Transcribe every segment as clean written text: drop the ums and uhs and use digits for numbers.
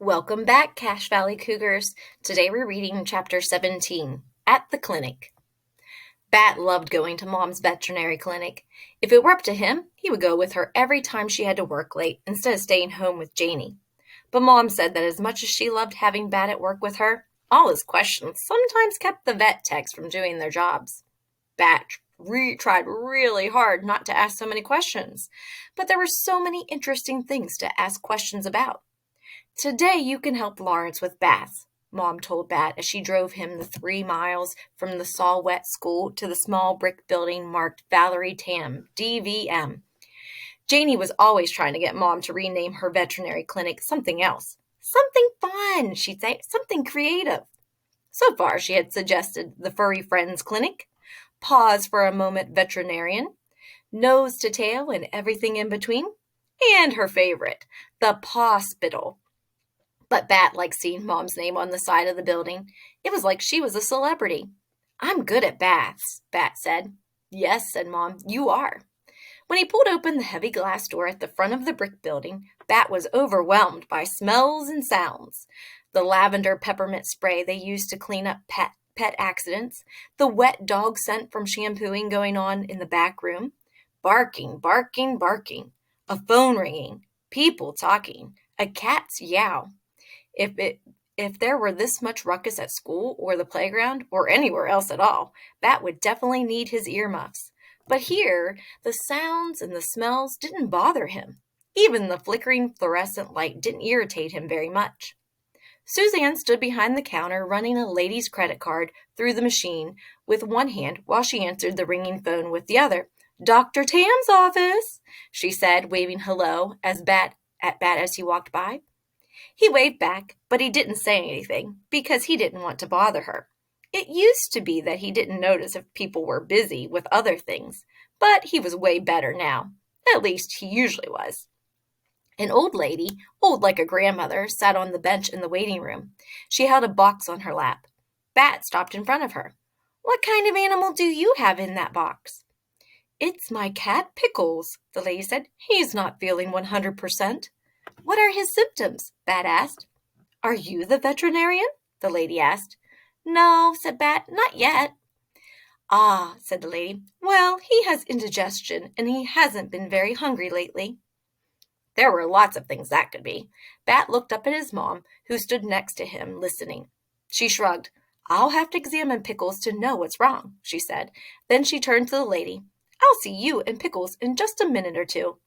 Welcome back, Cache Valley Cougars. Today we're reading Chapter 17, At the Clinic. Bat loved going to Mom's veterinary clinic. If it were up to him, he would go with her every time she had to work late instead of staying home with Janie. But Mom said that as much as she loved having Bat at work with her, all his questions sometimes kept the vet techs from doing their jobs. Bat tried really hard not to ask so many questions, but there were so many interesting things to ask questions about. Today you can help Lawrence with baths, Mom told Bat as she drove him the 3 miles from the Saw-Wet school to the small brick building marked Valerie Tam, DVM. Janie was always trying to get Mom to rename her veterinary clinic something else. Something fun, she'd say, something creative. So far she had suggested the Furry Friends Clinic, Pause for a Moment Veterinarian, Nose to Tail and everything in between, and her favorite, the Pawspital. But Bat liked seeing Mom's name on the side of the building. It was like she was a celebrity. "I'm good at baths," Bat said. "Yes," said Mom, "you are." When he pulled open the heavy glass door at the front of the brick building, Bat was overwhelmed by smells and sounds. The lavender peppermint spray they used to clean up pet accidents, the wet dog scent from shampooing going on in the back room, barking, barking, barking, a phone ringing, people talking, a cat's yowl. If there were this much ruckus at school or the playground or anywhere else at all, Bat would definitely need his earmuffs. But here, the sounds and the smells didn't bother him. Even the flickering fluorescent light didn't irritate him very much. Suzanne stood behind the counter running a lady's credit card through the machine with one hand while she answered the ringing phone with the other. "Dr. Tam's office," she said, waving hello at Bat as he walked by. He waved back, but he didn't say anything because he didn't want to bother her. It used to be that he didn't notice if people were busy with other things, but he was way better now. At least he usually was. An old lady, old like a grandmother, sat on the bench in the waiting room. She held a box on her lap. Bat stopped in front of her. "What kind of animal do you have in that box?" "It's my cat, Pickles," the lady said. "He's not feeling 100%. "What are his symptoms?" Bat asked. "Are you the veterinarian?" the lady asked. "No," said Bat, "not yet." "Ah," said the lady. "Well, he has indigestion, and he hasn't been very hungry lately." There were lots of things that could be. Bat looked up at his mom, who stood next to him, listening. She shrugged. "I'll have to examine Pickles to know what's wrong," she said. Then she turned to the lady. "I'll see you and Pickles in just a minute or two."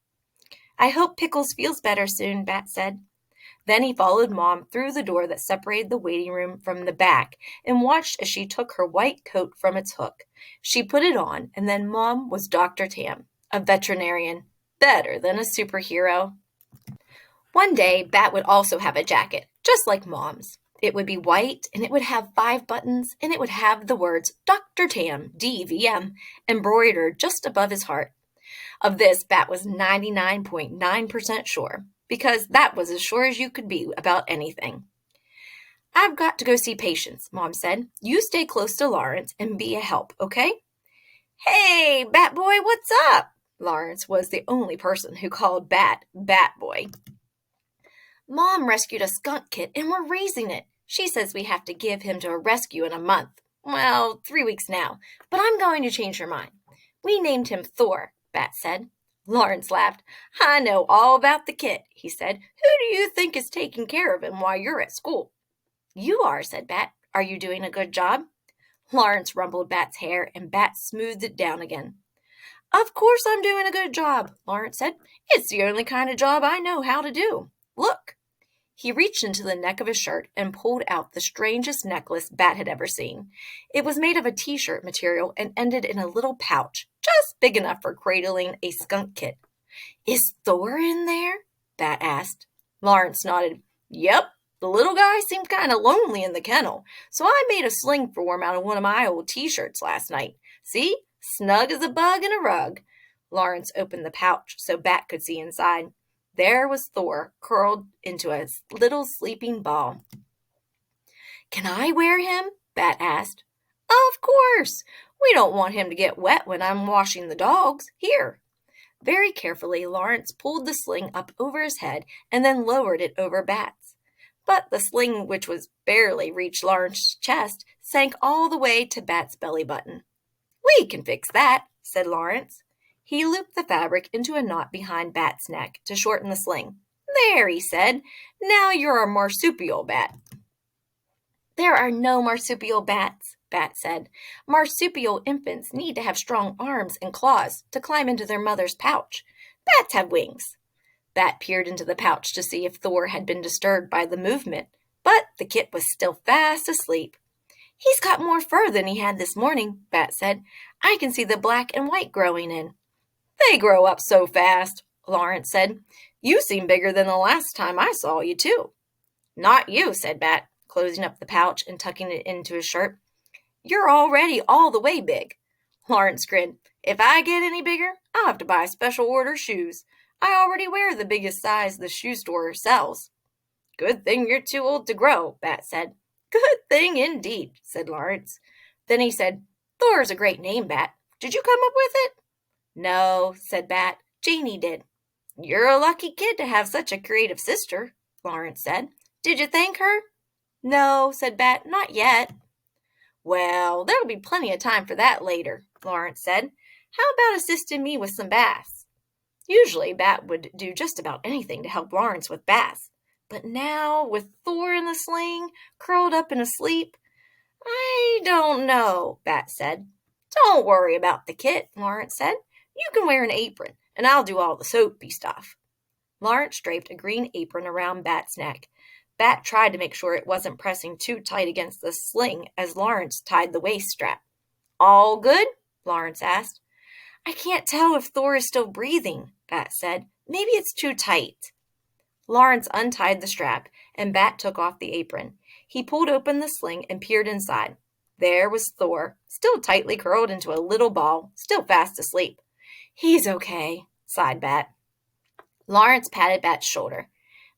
"I hope Pickles feels better soon," Bat said. Then he followed Mom through the door that separated the waiting room from the back and watched as she took her white coat from its hook. She put it on, and then Mom was Dr. Tam, a veterinarian, better than a superhero. One day, Bat would also have a jacket, just like Mom's. It would be white, and it would have 5 buttons, and it would have the words Dr. Tam, DVM, embroidered just above his heart. Of this, Bat was 99.9% sure, because that was as sure as you could be about anything. "I've got to go see patients," Mom said. "You stay close to Lawrence and be a help, okay?" "Hey, Bat Boy, what's up?" Lawrence was the only person who called Bat Boy. "Mom rescued a skunk kit and we're raising it. She says we have to give him to a rescue in a month. Well, 3 weeks now, but I'm going to change her mind. We named him Thor," Bat said. Lawrence laughed. "I know all about the kit," he said. "Who do you think is taking care of him while you're at school?" "You are," said Bat. "Are you doing a good job?" Lawrence rumpled Bat's hair, and Bat smoothed it down again. "Of course I'm doing a good job," Lawrence said. "It's the only kind of job I know how to do. Look." He reached into the neck of his shirt and pulled out the strangest necklace Bat had ever seen. It was made of a t-shirt material and ended in a little pouch, just big enough for cradling a skunk kit. "Is Thor in there?" Bat asked. Lawrence nodded. "Yep, the little guy seemed kind of lonely in the kennel, so I made a sling for him out of one of my old t-shirts last night. See? Snug as a bug in a rug." Lawrence opened the pouch so Bat could see inside. There was Thor, curled into a little sleeping ball. "Can I wear him?" Bat asked. "Of course. We don't want him to get wet when I'm washing the dogs. Here." Very carefully, Lawrence pulled the sling up over his head and then lowered it over Bat's. But the sling, which was barely reached Lawrence's chest, sank all the way to Bat's belly button. "We can fix that," said Lawrence. He looped the fabric into a knot behind Bat's neck to shorten the sling. "There," he said. "Now you're a marsupial bat." "There are no marsupial bats," Bat said. "Marsupial infants need to have strong arms and claws to climb into their mother's pouch. Bats have wings." Bat peered into the pouch to see if Thor had been disturbed by the movement, but the kit was still fast asleep. "He's got more fur than he had this morning," Bat said. "I can see the black and white growing in." "They grow up so fast," Lawrence said. "You seem bigger than the last time I saw you, too." "Not you," said Bat, closing up the pouch and tucking it into his shirt. "You're already all the way big." Lawrence grinned. "If I get any bigger, I'll have to buy special order shoes. I already wear the biggest size the shoe store sells." "Good thing you're too old to grow," Bat said. "Good thing indeed," said Lawrence. Then he said, "Thor's a great name, Bat. Did you come up with it?" "No," said Bat. "Janie did." "You're a lucky kid to have such a creative sister," Lawrence said. "Did you thank her?" "No," said Bat. "Not yet." "Well, there'll be plenty of time for that later," Lawrence said. "How about assisting me with some baths?" Usually, Bat would do just about anything to help Lawrence with baths. But now, with Thor in the sling, curled up and asleep, "I don't know," Bat said. "Don't worry about the kit," Lawrence said. "You can wear an apron, and I'll do all the soapy stuff." Lawrence draped a green apron around Bat's neck. Bat tried to make sure it wasn't pressing too tight against the sling as Lawrence tied the waist strap. "All good?" Lawrence asked. "I can't tell if Thor is still breathing," Bat said. "Maybe it's too tight." Lawrence untied the strap, and Bat took off the apron. He pulled open the sling and peered inside. There was Thor, still tightly curled into a little ball, still fast asleep. "He's okay," sighed Bat. Lawrence patted Bat's shoulder.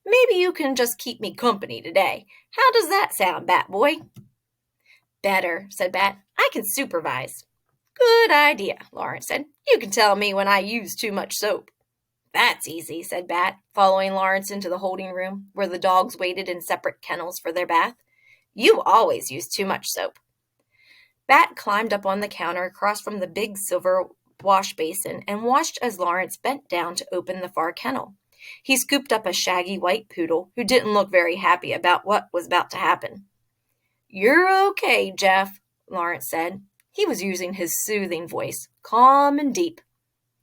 "Maybe you can just keep me company today. How does that sound, Bat Boy?" "Better," said Bat. "I can supervise." "Good idea," Lawrence said. "You can tell me when I use too much soap." "That's easy," said Bat, following Lawrence into the holding room, where the dogs waited in separate kennels for their bath. "You always use too much soap." Bat climbed up on the counter across from the big silver wash basin and watched as Lawrence bent down to open the far kennel. He scooped up a shaggy white poodle who didn't look very happy about what was about to happen. "You're okay, Jeff," Lawrence said. He was using his soothing voice, calm and deep.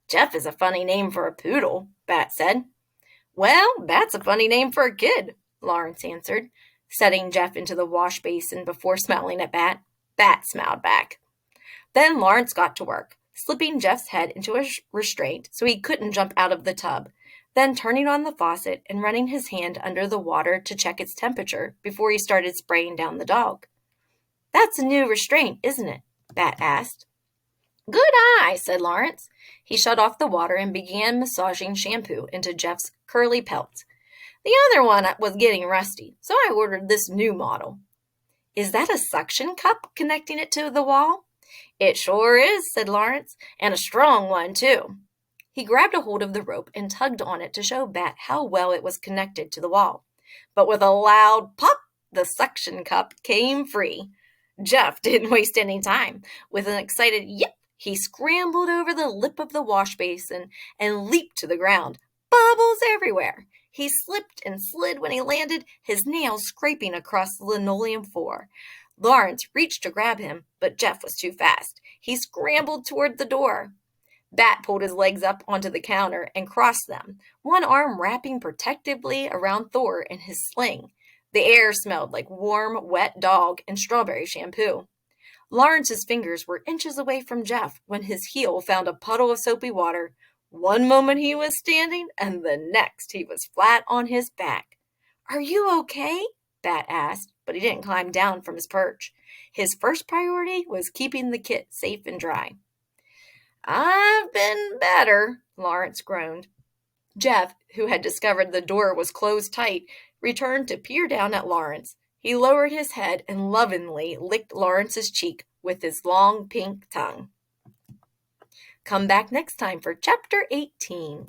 "Jeff is a funny name for a poodle," Bat said. "Well, that's a funny name for a kid," Lawrence answered, setting Jeff into the wash basin before smiling at Bat. Bat smiled back. Then Lawrence got to work, slipping Jeff's head into a restraint so he couldn't jump out of the tub, then turning on the faucet and running his hand under the water to check its temperature before he started spraying down the dog. "That's a new restraint, isn't it?" Bat asked. "Good eye," said Lawrence. He shut off the water and began massaging shampoo into Jeff's curly pelt. "The other one was getting rusty, so I ordered this new model." "Is that a suction cup connecting it to the wall?" "It sure is," said Lawrence, "and a strong one, too." He grabbed a hold of the rope and tugged on it to show Bat how well it was connected to the wall. But with a loud pop, the suction cup came free. Jeff didn't waste any time. With an excited yip, he scrambled over the lip of the wash basin and leaped to the ground. Bubbles everywhere. He slipped and slid when he landed, his nails scraping across the linoleum floor. Lawrence reached to grab him, but Jeff was too fast. He scrambled toward the door. Bat pulled his legs up onto the counter and crossed them, one arm wrapping protectively around Thor in his sling. The air smelled like warm, wet dog and strawberry shampoo. Lawrence's fingers were inches away from Jeff when his heel found a puddle of soapy water. One moment he was standing, and the next he was flat on his back. "Are you okay?" Bat asked, but he didn't climb down from his perch. His first priority was keeping the kit safe and dry. "I've been better," Lawrence groaned. Jeff, who had discovered the door was closed tight, returned to peer down at Lawrence. He lowered his head and lovingly licked Lawrence's cheek with his long pink tongue. Come back next time for Chapter 18.